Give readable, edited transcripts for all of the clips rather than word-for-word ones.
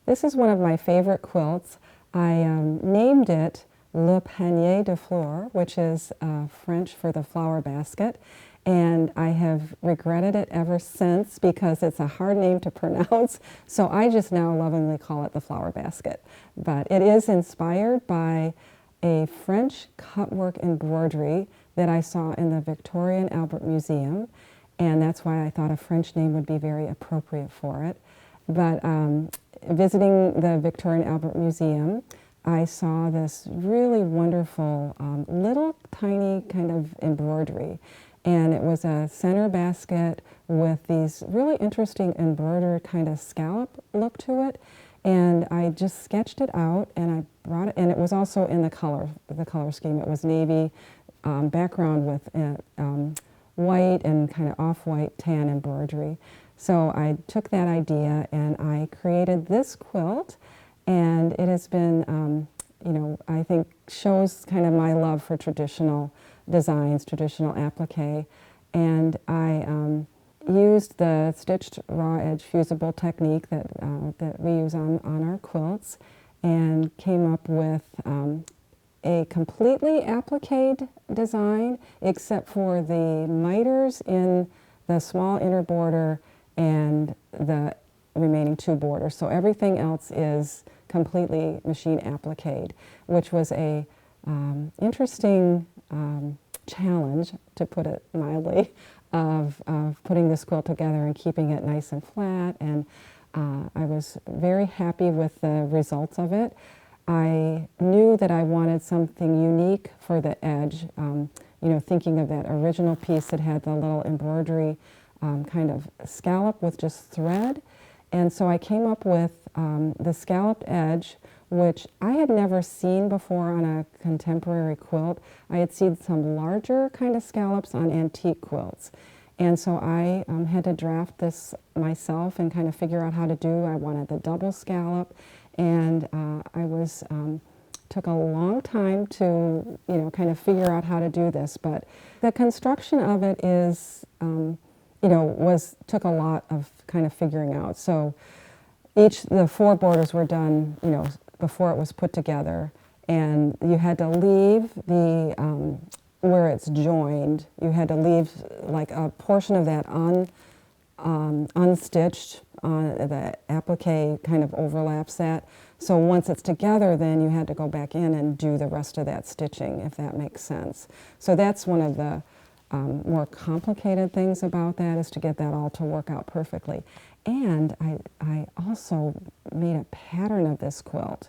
This is one of my favorite quilts. I named it Le Panier de Fleurs, which is French for the flower basket, and I have regretted it ever since because it's a hard name to pronounce, so I just now lovingly call it the flower basket. But it is inspired by a French cutwork embroidery that I saw in the Victoria and Albert Museum, and that's why I thought a French name would be very appropriate for it. But visiting the Victoria and Albert Museum, I saw this really wonderful little tiny kind of embroidery. And it was a center basket with these really interesting embroidered kind of scallop look to it. And I just sketched it out and I brought it, and it was also in the color scheme. It was navy background with white and kind of off-white tan embroidery. So I took that idea and I created this quilt, and it has been, I think shows kind of my love for traditional designs, traditional applique. And I used the stitched raw edge fusible technique that we use on our quilts, and came up with a completely appliqued design except for the miters in the small inner border and the remaining two borders. So everything else is completely machine appliqued, which was a interesting challenge, to put it mildly, of putting this quilt together and keeping it nice and flat. And I was very happy with the results of it. I knew that I wanted something unique for the edge, thinking of that original piece that had the little embroidery kind of scallop with just thread. And so I came up with the scalloped edge, which I had never seen before on a contemporary quilt. I had seen some larger kind of scallops on antique quilts. And so I had to draft this myself and kind of figure out how to do. I wanted the double scallop, and took a long time to kind of figure out how to do this. But the construction of it is took a lot of kind of figuring out. So the four borders were done before it was put together, and you had to leave the where it's joined, you had to leave like a portion of that unstitched. The applique kind of overlaps that. So once it's together, then you had to go back in and do the rest of that stitching, if that makes sense. So that's one of the more complicated things about that, is to get that all to work out perfectly. And I also made a pattern of this quilt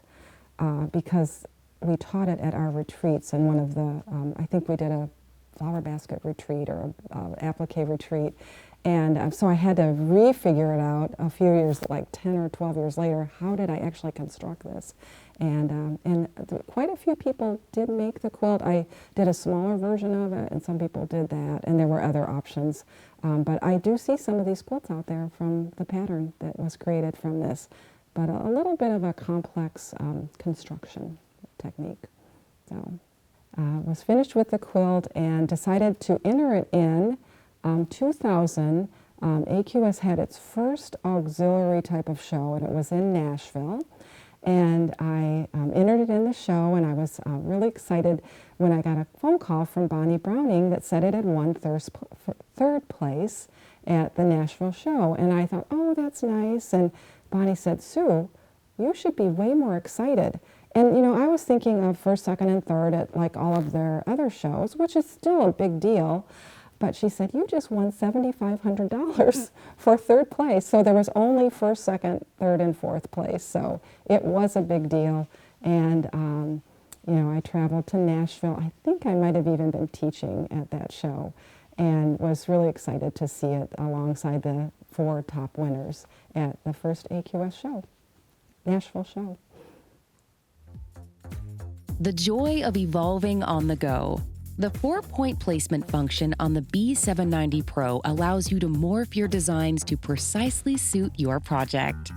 because we taught it at our retreats, and one of the, I think we did a flower basket retreat or applique retreat. And so I had to refigure it out a few years, like 10 or 12 years later. How did I actually construct this? And quite a few people did make the quilt. I did a smaller version of it, and some people did that, and there were other options. But I do see some of these quilts out there from the pattern that was created from this, but a little bit of a complex construction technique. So was finished with the quilt and decided to enter it in 2000. AQS had its first auxiliary type of show, and it was in Nashville. And I entered it in the show, and I was really excited when I got a phone call from Bonnie Browning that said it had won third place at the Nashville show. And I thought, oh, that's nice. And Bonnie said, Sue, you should be way more excited. And I was thinking of first, second, and third at like all of their other shows, which is still a big deal. But she said, you just won $7,500 for third place. So there was only first, second, third, and fourth place. So it was a big deal. And, I traveled to Nashville. I think I might have even been teaching at that show, and was really excited to see it alongside the four top winners at the first AQS show, Nashville show. The joy of evolving on the go. The 4-point placement function on the B790 Pro allows you to morph your designs to precisely suit your project.